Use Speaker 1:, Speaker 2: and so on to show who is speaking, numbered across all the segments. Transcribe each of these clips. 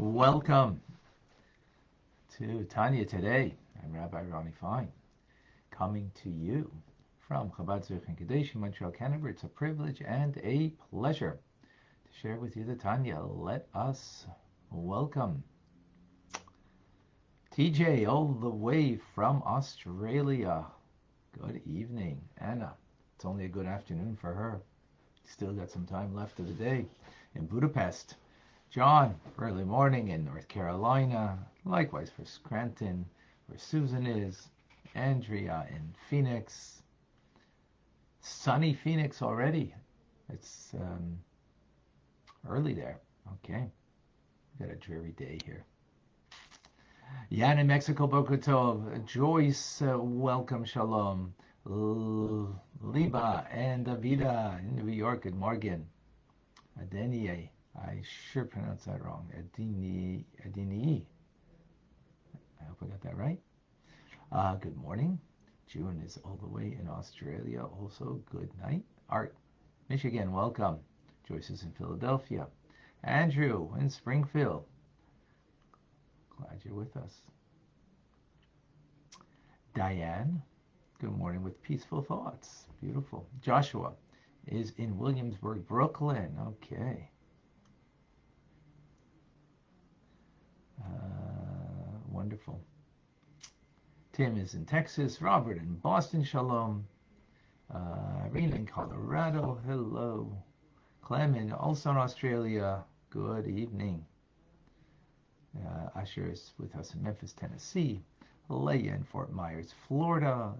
Speaker 1: Welcome to Tanya today. I'm Rabbi Ronnie Fine, coming to you from Chabad and Kadesh in Montreal, Canada. It's a privilege and a pleasure to share with you the Tanya. Let us welcome TJ all the way from Australia. Good evening, Anna. It's only a good afternoon for her. Still got some time left of the day in Budapest. John, early morning in North Carolina. Likewise for Scranton, where Susan is. Andrea in Phoenix. Sunny Phoenix already. It's early there. Okay. We've got a dreary day here. Yan in Mexico, Boker Tov. Joyce, welcome, shalom. Liba and Davida in New York, good morning. Adenie, I sure pronounced that wrong. Adini. I hope I got that right. Good morning. June is all the way in Australia. Also, good night. Art, Michigan, welcome. Joyce is in Philadelphia. Andrew in Springfield. Glad you're with us. Diane, good morning with peaceful thoughts. Beautiful. Joshua is in Williamsburg, Brooklyn. Okay. Wonderful. Tim is in Texas. Robert in Boston. Shalom. Rena in Colorado. Hello. Clement also in Australia. Good evening. Asher is with us in Memphis, Tennessee. Leah in Fort Myers, Florida.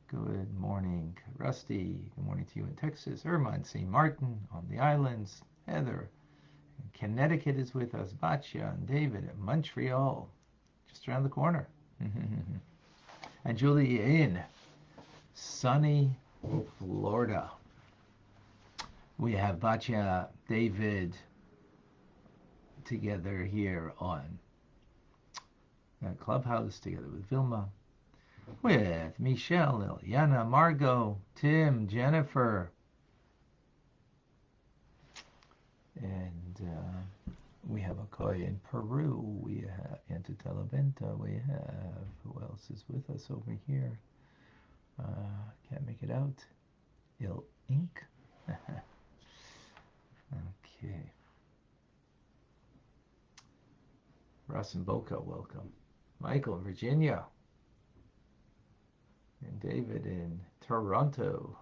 Speaker 1: Good morning. Rusty, good morning to you in Texas. Irma in St. Martin on the islands. Heather in Connecticut is with us. Batya and David in Montreal, just around the corner. And Julie in sunny Florida. We have Batya, David together here on Clubhouse, together with Vilma, with Michelle, Ilyana, Margot, Tim, Jennifer, and we have Akoya in Peru. We have Antitelabenta. We have, who else is with us over here? Can't make it out. Il Ink. Okay. Russ and Boca, welcome. Michael in Virginia. And David in Toronto.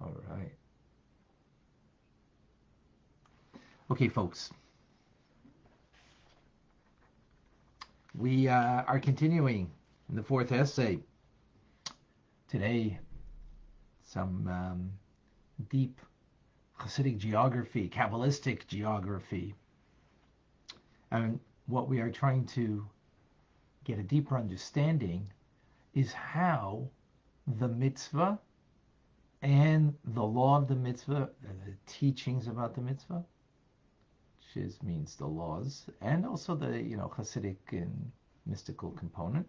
Speaker 1: All right. Okay, folks. We are continuing in the fourth essay. Today, some deep Hasidic geography, Kabbalistic geography. And what we are trying to get a deeper understanding is how the mitzvah and the law of the mitzvah, the teachings about the mitzvah, which means the laws, and also the Hasidic and mystical component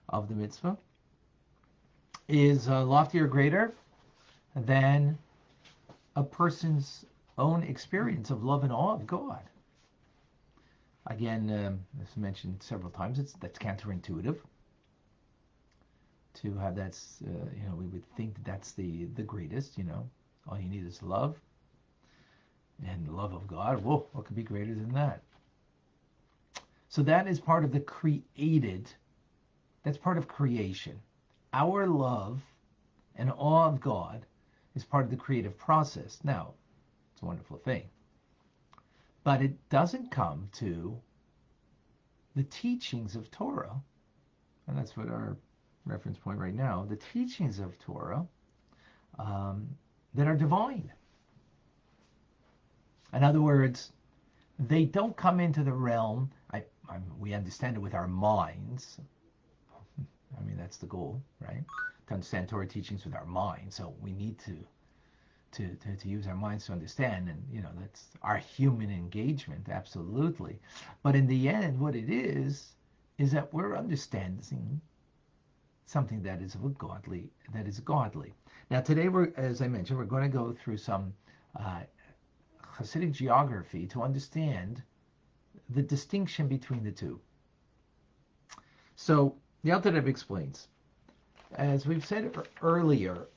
Speaker 1: of the mitzvah, is loftier, greater than a person's own experience of love and awe of God. Again, as mentioned several times, that's counterintuitive. To have that's, we would think that's the greatest, all you need is love. And the love of God, whoa, what could be greater than that? So that is part of the created, that's part of creation. Our love and awe of God is part of the creative process. Now, it's a wonderful thing. But it doesn't come to the teachings of Torah, and that's what our reference point right now, the teachings of Torah that are divine. In other words, they don't come into the realm, we understand it with our minds. I mean, that's the goal, right? To understand Torah teachings with our minds. So we need to use our minds to understand, and that's our human engagement, absolutely. But in the end, what it is that we're understanding something that is godly. Now today, as I mentioned, we're going to go through some Hasidic geography to understand the distinction between the two. So the Alter Rebbe explains, as we've said earlier,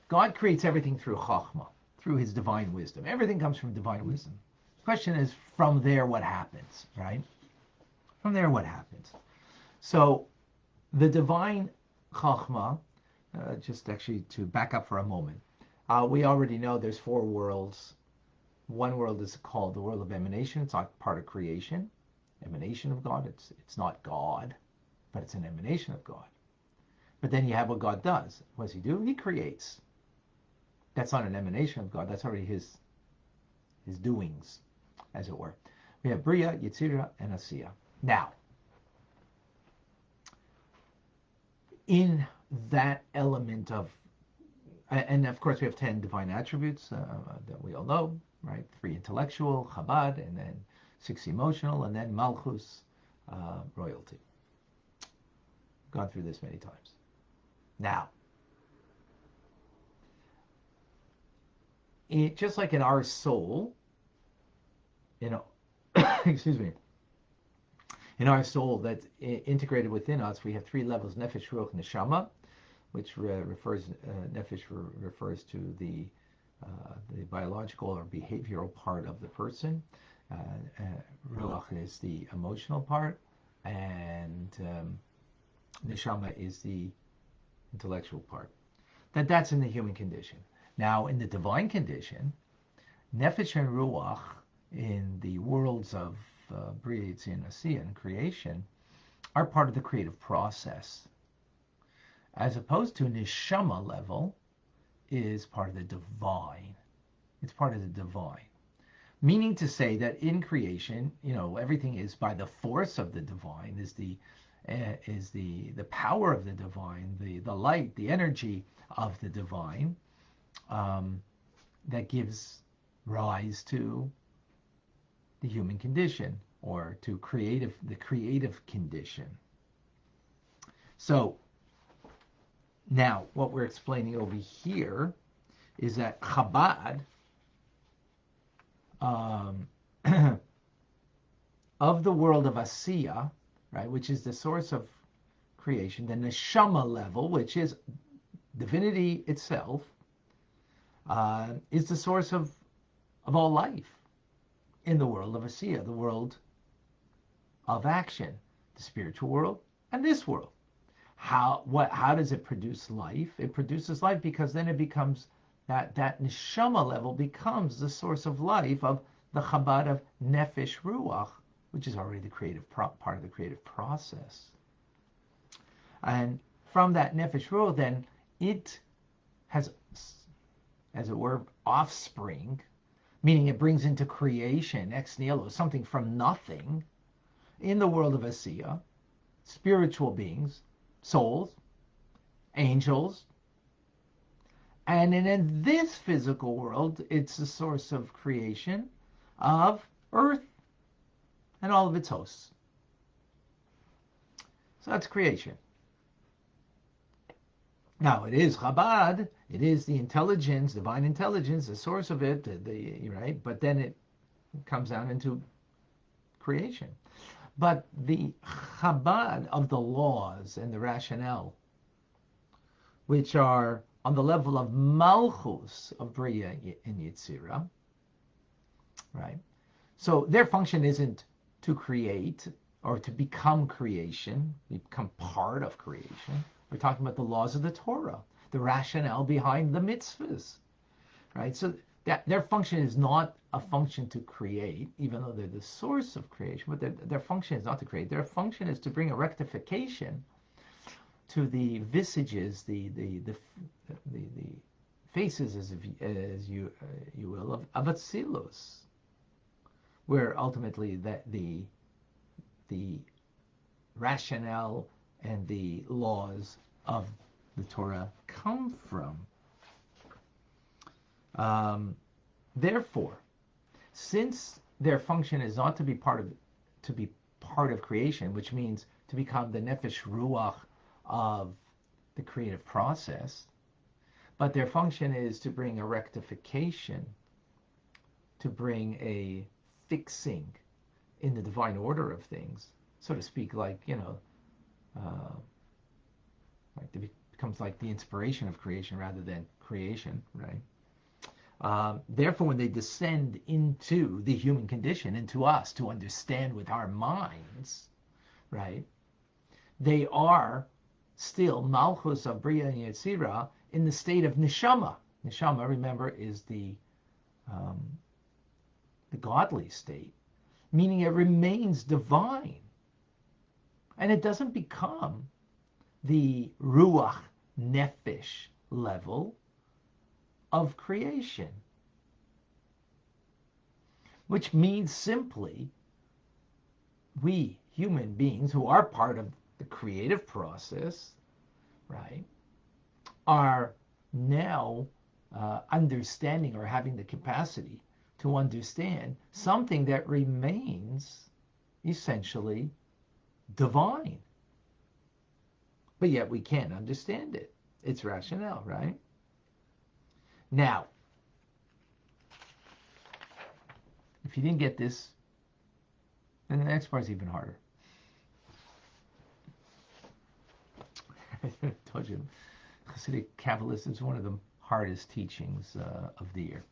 Speaker 1: God creates everything through Chachma, through his divine wisdom. Everything comes from divine wisdom. The question is, from there, what happens, right? From there, what happens? So the divine Chachma, just actually to back up for a moment, we already know there's four worlds. One world is called the world of emanation. It's not part of creation, emanation of God. It's not God, but it's an emanation of God. But then you have what God does. What does he do? He creates. That's not an emanation of God. That's already his doings, as it were. We have Bria, Yetzirah, and Asiya. Now, in that element of, and of course we have 10 divine attributes that we all know, right? 3 intellectual, Chabad, and then 6 emotional, and then Malchus, royalty. Gone through this many times. Now, just like in our soul, excuse me, in our soul that's integrated within us, we have 3 levels: Nefesh, Ruach, Neshama, which Nefesh refers to the biological or behavioral part of the person. Ruach is the emotional part, and Neshama is the intellectual part. That's in the human condition. Now, in the divine condition, Nefesh and Ruach, in the worlds of Bria, Yetzirah, and Asiya, and creation, are part of the creative process. As opposed to Neshama level is part of the divine. It's part of the divine. Meaning to say that in creation, everything is by the force of the divine, is the power of the divine, the light, the energy of the divine, that gives rise to the human condition, or to the creative condition. So now what we're explaining over here is that Chabad, of the world of Asiya, right, which is the source of creation, the Neshama level, which is divinity itself, is the source of all life in the world of Asiya, the world of action, the spiritual world and this world. How does it produce life? It produces life because then it becomes that neshama level becomes the source of life of the Chabad of Nefesh Ruach, which is already the creative part of the creative process. And from that Nefesh Ruach, then it has, as it were, offspring, meaning it brings into creation, ex nihilo, something from nothing, in the world of Asiya, spiritual beings, souls, angels, and in this physical world, it's the source of creation of earth and all of its hosts. So that's creation. Now, it is Chabad, it is the intelligence, divine intelligence, the source of it, right? But then it comes down into creation. But the Chabad of the laws and the rationale, which are on the level of Malchus of Bria and Yetzirah, right? So their function isn't to create or to become creation, become part of creation. We're talking about the laws of the Torah, the rationale behind the mitzvahs, right? So that their function is not a function to create, even though they're the source of creation, but their function is not to create. Their function is to bring a rectification to the visages, the faces, as you will, of Atzilus, where ultimately the rationale and the laws of the Torah come from. Therefore, since their function is not to be part of creation, which means to become the nefesh ruach of the creative process, but their function is to bring a rectification, to bring a fixing, in the divine order of things, so to speak, like, like it becomes like the inspiration of creation rather than creation, right? Therefore, when they descend into the human condition, into us, to understand with our minds, right, they are still Malchus of Bria and Yetzirah in the state of Neshama. Neshama, remember, is the godly state, meaning it remains divine. And it doesn't become the Ruach Nefesh level of creation. Which means simply, we human beings who are part of the creative process, right, are now understanding or having the capacity to understand something that remains essentially divine. But yet we can't understand it. It's rationale, right? Now, if you didn't get this, then the next part is even harder. I told you, Hasidic Kabbalist is one of the hardest teachings of the year.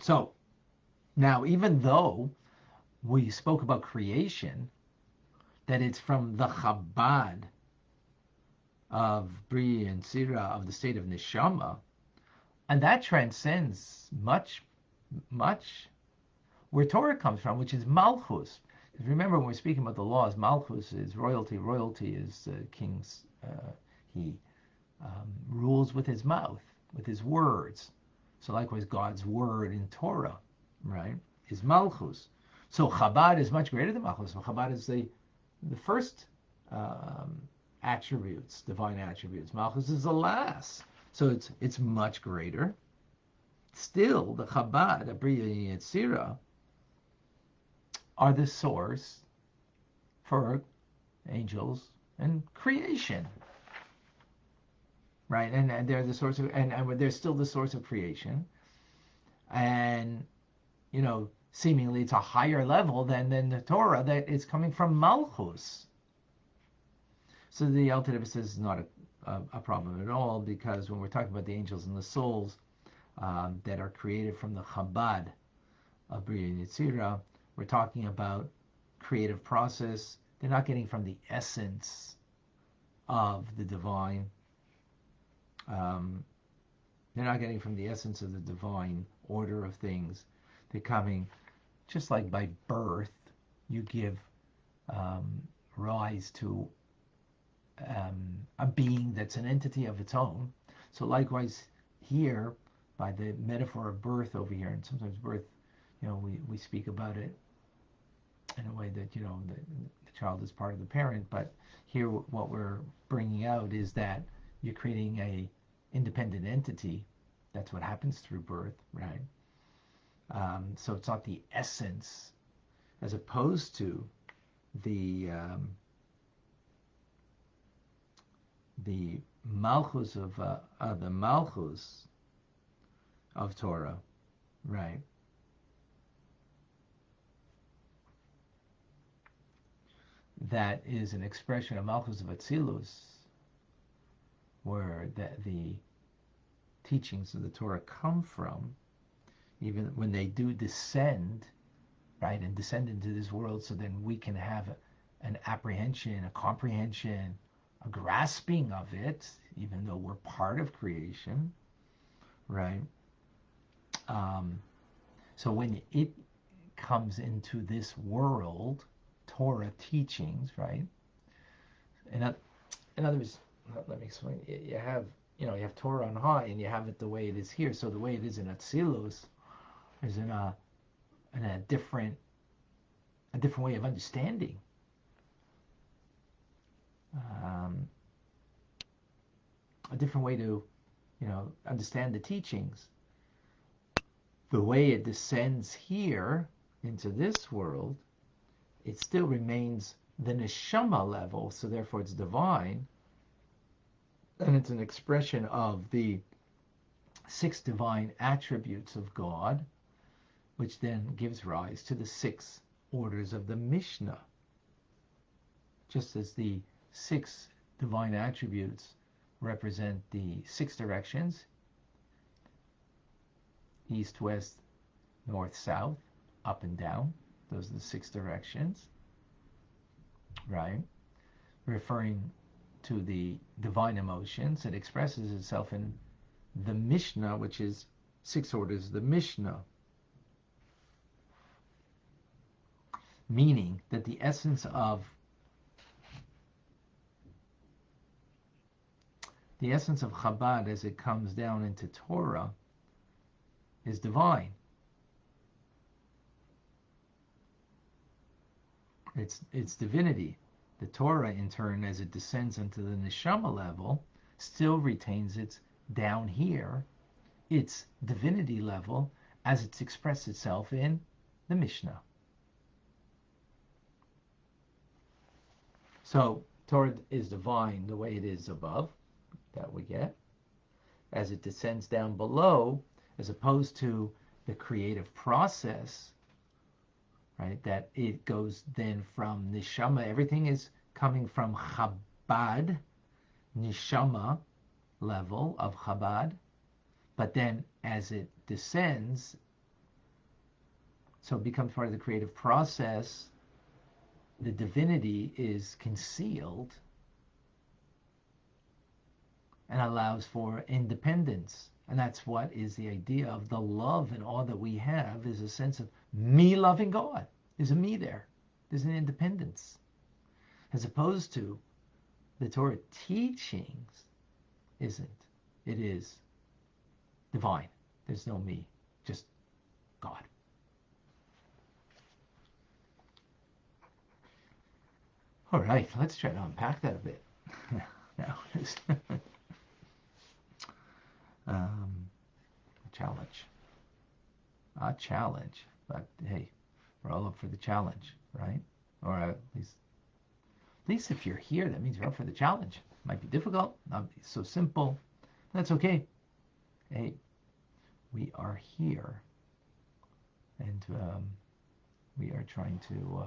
Speaker 1: So, now, even though we spoke about creation, that it's from the Chabad of Bria and Sira, of the state of Neshama, and that transcends much where Torah comes from, which is Malchus. Because remember, when we're speaking about the laws, Malchus is royalty. Royalty is king's. He rules with his mouth, with his words. So likewise, God's word in Torah, right, is Malchus. So Chabad is much greater than Malchus. So Chabad is the first attributes, divine attributes. Malchus is the last. So it's much greater. Still, the Chabad, Abriya and Yetzirah, are the source for angels and creation, right? And they're the source of, and they're still the source of creation. And, seemingly it's a higher level than the Torah that is coming from Malchus. So the Alter Rebbe says it's not a problem at all, because when we're talking about the angels and the souls that are created from the Chabad of Bria and Yetzirah, we're talking about creative process. They're not getting from the essence of the divine. They're not getting from the essence of the divine order of things. They're coming, just like by birth, you give rise to a being that's an entity of its own. So likewise here, by the metaphor of birth over here, and sometimes birth, we speak about it in a way that, the child is part of the parent, but here what we're bringing out is that you're creating a independent entity. That's what happens through birth, right? So it's not the essence, as opposed to the Malchus of the Malchus of Torah, right? That is an expression of Malchus of Atzilus, where the teachings of the Torah come from, even when they do descend, right, and descend into this world, so then we can have an apprehension, a comprehension, a grasping of it, even though we're part of creation, right? So when it comes into this world, Torah teachings, right? In other words, let me explain. You have Torah on high, and you have it the way it is here. So the way it is in Atzilus is in a different way of understanding. A different way to, understand the teachings. The way it descends here into this world, it still remains the neshama level, so therefore it's divine, and it's an expression of the 6 divine attributes of God, which then gives rise to the 6 orders of the Mishnah. Just as the 6 divine attributes represent the 6 directions, east, west, north, south, up and down. Those are the 6 directions, right? Referring to the divine emotions, it expresses itself in the Mishnah, which is 6 orders of the Mishnah. Meaning that the essence of Chabad as it comes down into Torah is divine. It's divinity. The Torah, in turn, as it descends into the neshama level, still retains its down here, its divinity level, as it's expressed itself in the Mishnah. So Torah is divine the way it is above, that we get. As it descends down below, as opposed to the creative process, right, that it goes then from neshama. Everything is coming from Chabad, neshama level of Chabad. But then as it descends, so it becomes part of the creative process, the divinity is concealed and allows for independence. And that's what is the idea of the love and all that we have, is a sense of me loving God. There's a me there. There's an independence. As opposed to the Torah teachings isn't. It is divine. There's no me, just God. All right, let's try to unpack that a bit. Now, a challenge, but hey, we're all up for the challenge, right? Or at least if you're here, that means you're up for the challenge. It might be difficult, not be so simple. That's okay. Hey, we are here, and we are trying to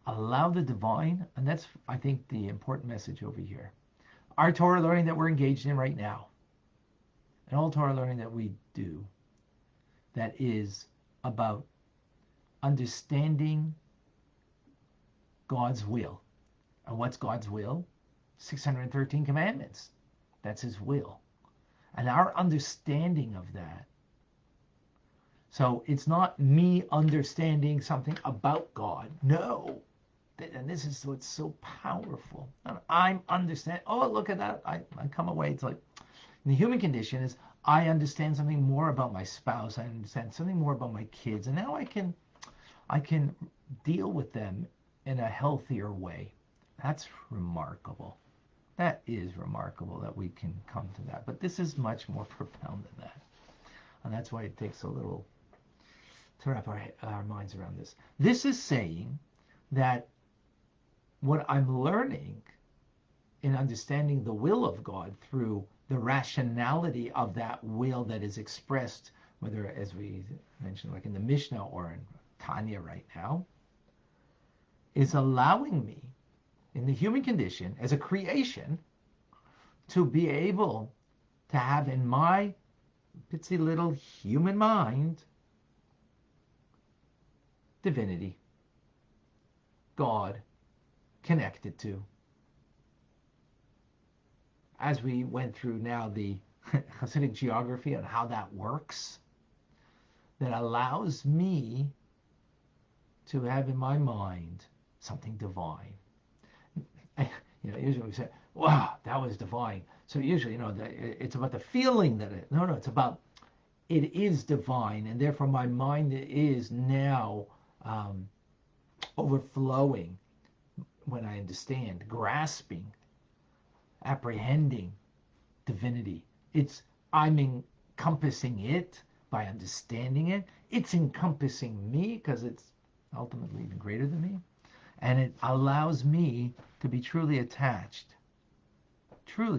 Speaker 1: allow the divine, and that's, I think, the important message over here. Our Torah learning that we're engaged in right now, and all Torah learning that we do, that is about understanding God's will. And what's God's will? 613 commandments. That's his will. And our understanding of that. So it's not me understanding something about God. No. And this is what's so powerful. I'm understanding. Oh, look at that. I come away. It's like the human condition is I understand something more about my spouse. I understand something more about my kids. And now I can deal with them in a healthier way. That's remarkable. That is remarkable that we can come to that. But this is much more profound than that. And that's why it takes a little to wrap our minds around this. This is saying that what I'm learning in understanding the will of God through the rationality of that will that is expressed, whether, as we mentioned, like in the Mishnah or in Tanya right now, is allowing me in the human condition as a creation to be able to have in my pitsy little human mind divinity, God, connected to. As we went through now the Hasidic geography on how that works, that allows me to have in my mind something divine. Usually we say, wow, that was divine. So usually, it's about the feeling that it's about, it is divine, and therefore my mind is now overflowing when I understand, grasping, apprehending divinity. I'm encompassing it by understanding it. It's encompassing me because it's ultimately even greater than me. And it allows me to be truly attached to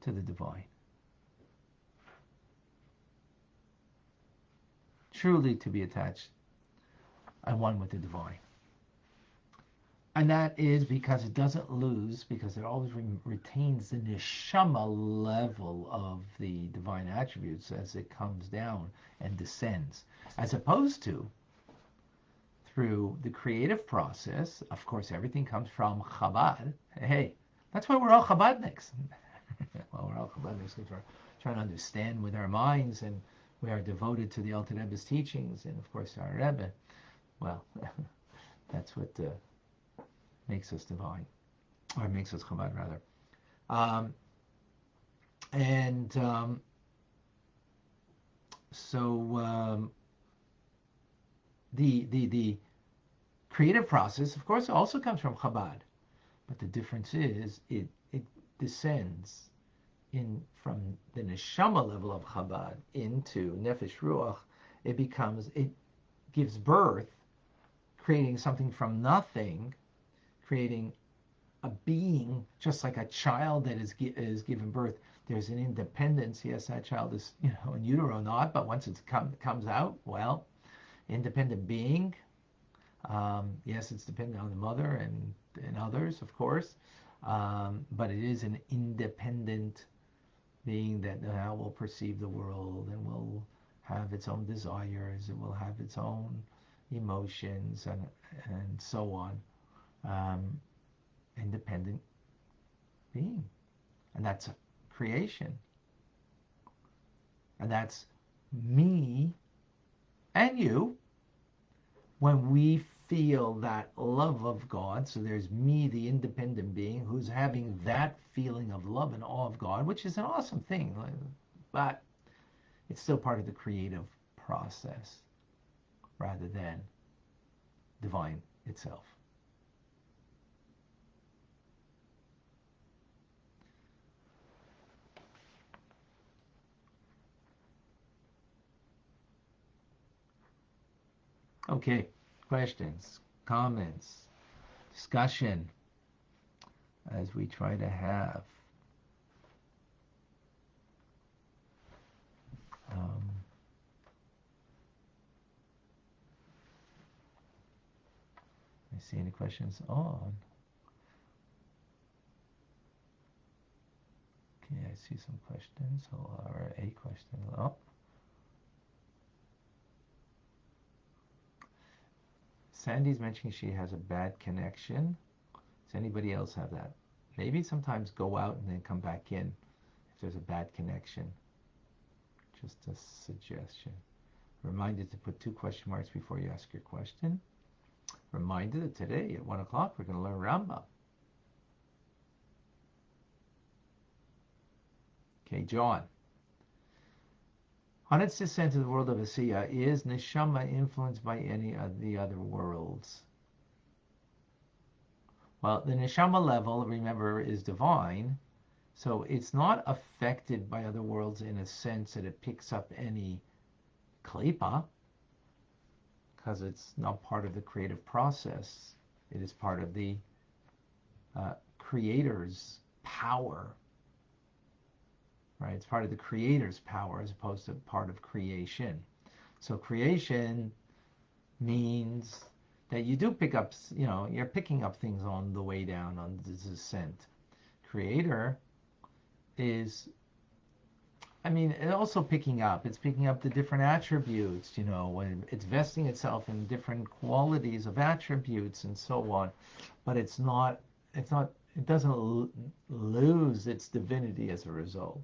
Speaker 1: the divine. truly to be attached and one with the divine. And that is because it doesn't lose, because it always retains the neshama level of the divine attributes as it comes down and descends, as opposed to through the creative process. Of course, everything comes from Chabad. Hey, that's why we're all Chabadniks. Well, we're all Chabadniks because we're trying to understand with our minds, and we are devoted to the Alter Rebbe's teachings, and of course our Rebbe. Well, that's what makes us divine, or makes us Chabad rather. The creative process, of course, also comes from Chabad, but the difference is it descends in from the neshama level of Chabad into nefesh ruach. It gives birth, creating something from nothing, creating a being, just like a child that is given birth. There's an independence. Yes, that child is, in utero or not, but once it comes out, well, independent being. Yes, it's dependent on the mother and others, of course, but it is an independent being that now will perceive the world and will have its own desires. It will have its own emotions and so on. Independent being, and that's a creation, and that's me and you when we feel that love of God. So there's me, the independent being, who's having that feeling of love and awe of God, which is an awesome thing, but it's still part of the creative process rather than divine itself. Okay, questions, comments, discussion as we try to have. I see any questions on. Okay, I see some questions, or a question. Oh. Sandy's mentioning she has a bad connection. Does anybody else have that? Maybe sometimes go out and then come back in if there's a bad connection. Just a suggestion. Reminded to put 2 question marks before you ask your question. Reminder that today at 1 o'clock we're going to learn Rambam. Okay, John. On its descent to the world of Asiya, is Neshama influenced by any of the other worlds? Well, the Neshama level, remember, is divine, so it's not affected by other worlds in a sense that it picks up any klipa, because it's not part of the creative process. It is part of the creator's power. Right? It's part of the creator's power as opposed to part of creation. So creation means that you do pick up, you're picking up things on the way down, on the descent. Creator is, it's also picking up. It's picking up the different attributes, when it's vesting itself in different qualities of attributes and so on. But it doesn't lose its divinity as a result.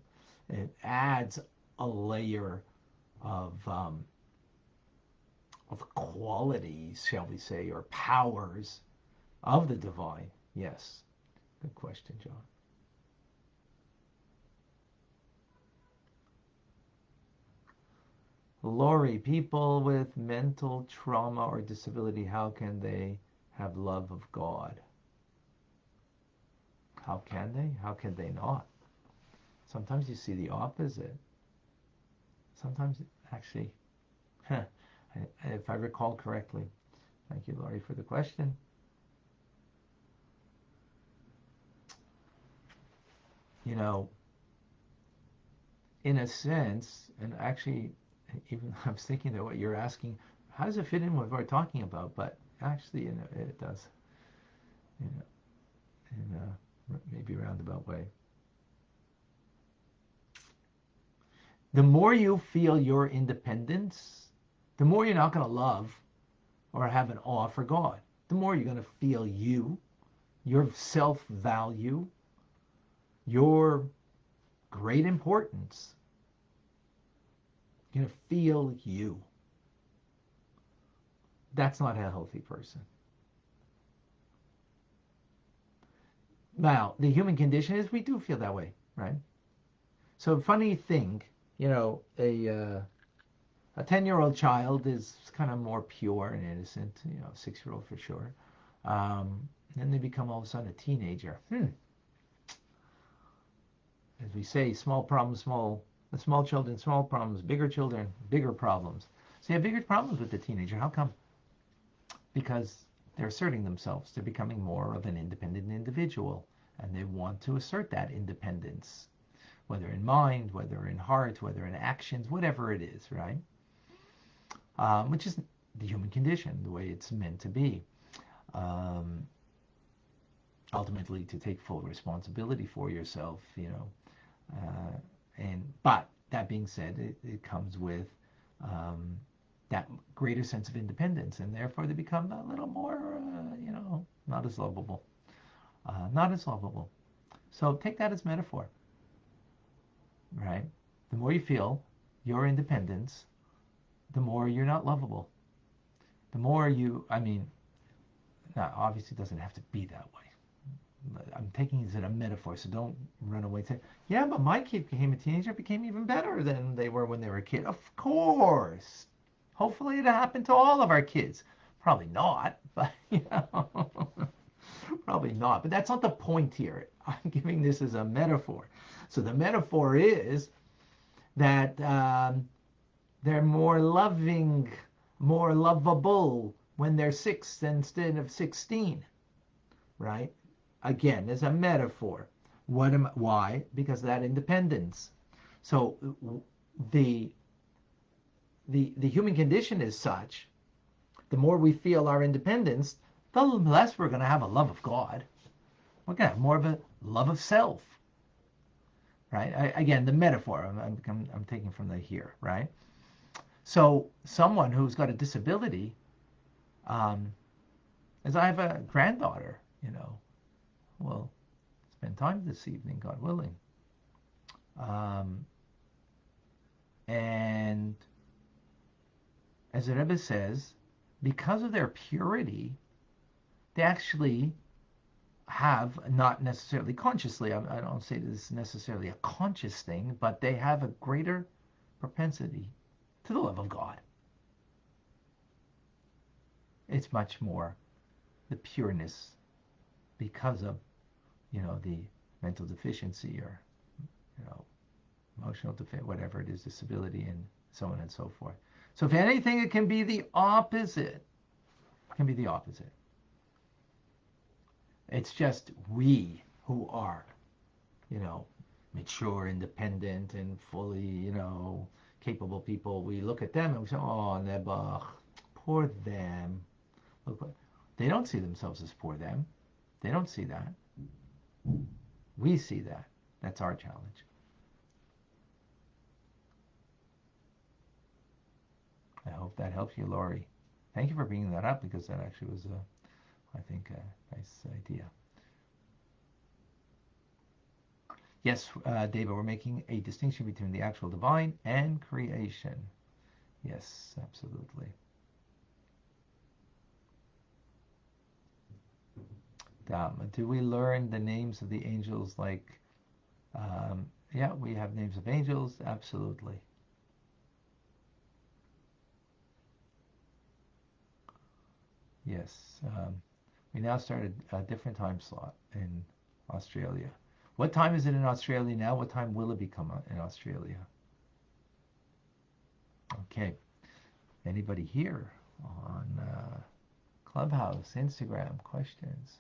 Speaker 1: It adds a layer of qualities, shall we say, or powers of the divine. Yes, good question, John. Lori, people with mental trauma or disability, how can they have love of God? How can they? How can they not? Sometimes you see the opposite. Sometimes, actually, if I recall correctly, thank you, Laurie, for the question. In a sense, and actually, even I was thinking that what you're asking, how does it fit in with what we're talking about? But actually, it does, you know, in a maybe roundabout way. The more you feel your independence, the more you're not going to love or have an awe for God. The more you're going to feel you, your self-value, your great importance. You're going to feel you. That's not a healthy person. Now, the human condition is we do feel that way, right? So funny thing, a 10-year-old child is kind of more pure and innocent, 6-year-old for sure. Then they become all of a sudden a teenager. As we say, small problems, small children, small problems, bigger children, bigger problems. So you have bigger problems with the teenager. How come? Because they're asserting themselves. They're becoming more of an independent individual, and they want to assert that independence, whether in mind, whether in heart, whether in actions, whatever it is, right? Which is the human condition, the way it's meant to be. Ultimately, to take full responsibility for yourself, but that being said, it comes with that greater sense of independence, and therefore they become a little more, not as lovable. Not as lovable. So take that as metaphor, right? The more you feel your independence, the more you're not lovable. The more now obviously it doesn't have to be that way. I'm taking it as a metaphor, so don't run away and say, yeah, but my kid became a teenager, became even better than they were when they were a kid. Of course. Hopefully it happened to all of our kids. Probably not, but, probably not. But that's not the point here. I'm giving this as a metaphor. So the metaphor is that they're more loving, more lovable when they're 6 instead of 16, right? Again, as a metaphor. Why? Because of that independence. So the human condition is such, the more we feel our independence, the less we're going to have a love of God. We're going to have more of a love of self, right? Again, the metaphor I'm taking from the here, right? So someone who's got a disability, as I have a granddaughter, will spend time this evening, God willing. And as the Rebbe says, because of their purity, they actually have, not necessarily consciously, I don't say this is necessarily a conscious thing, but they have a greater propensity to the love of God. It's much more the pureness because of, the mental deficiency or, emotional deficiency, whatever it is, disability and so on and so forth. So if anything, it can be the opposite. It can be the opposite. It's just we who are, mature, independent, and fully, capable people. We look at them and we say, oh, Nebuch, poor them. Look, they don't see themselves as poor them. They don't see that. We see that. That's our challenge. I hope that helps you, Laurie. Thank you for bringing that up, because that actually was, I think, a nice idea. Yes, David, we're making a distinction between the actual divine and creation. Yes, absolutely. Do we learn the names of the angels like, yeah, we have names of angels, absolutely. Yes, we now started a different time slot in Australia. What time is it in Australia now? What time will it become in Australia? Okay. Anybody here on Clubhouse, Instagram, questions?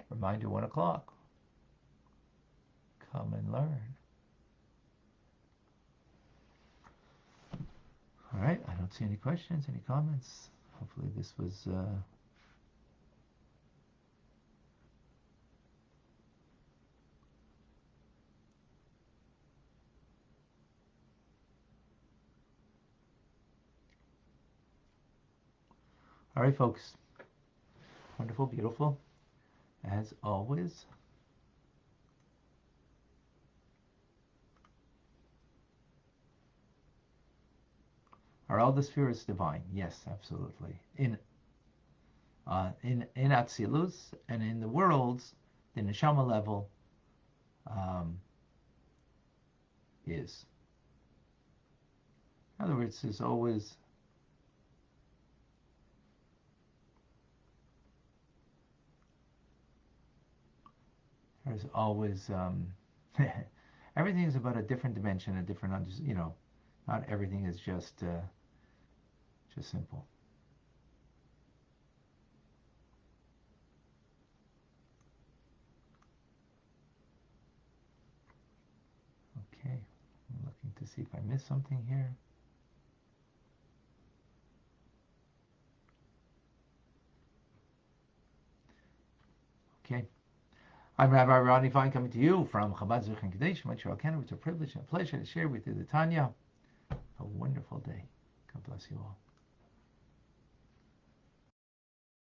Speaker 1: Reminder, 1 o'clock. Come and learn. don't see any questions, any comments. Hopefully this was all right, folks. Wonderful, beautiful, as always. Are all the spheres divine? Yes, absolutely. In Atzilus and in the worlds, the neshama level is. In other words, there's always everything is about a different dimension, a different not everything is just simple. Okay, I'm looking to see if I missed something here. Okay. I'm Rabbi Ronnie Fine coming to you from Chabad Zuch and Kadesh, Montreal, Canada. It's a privilege and a pleasure to share with you the Tanya. A wonderful day. God bless you all.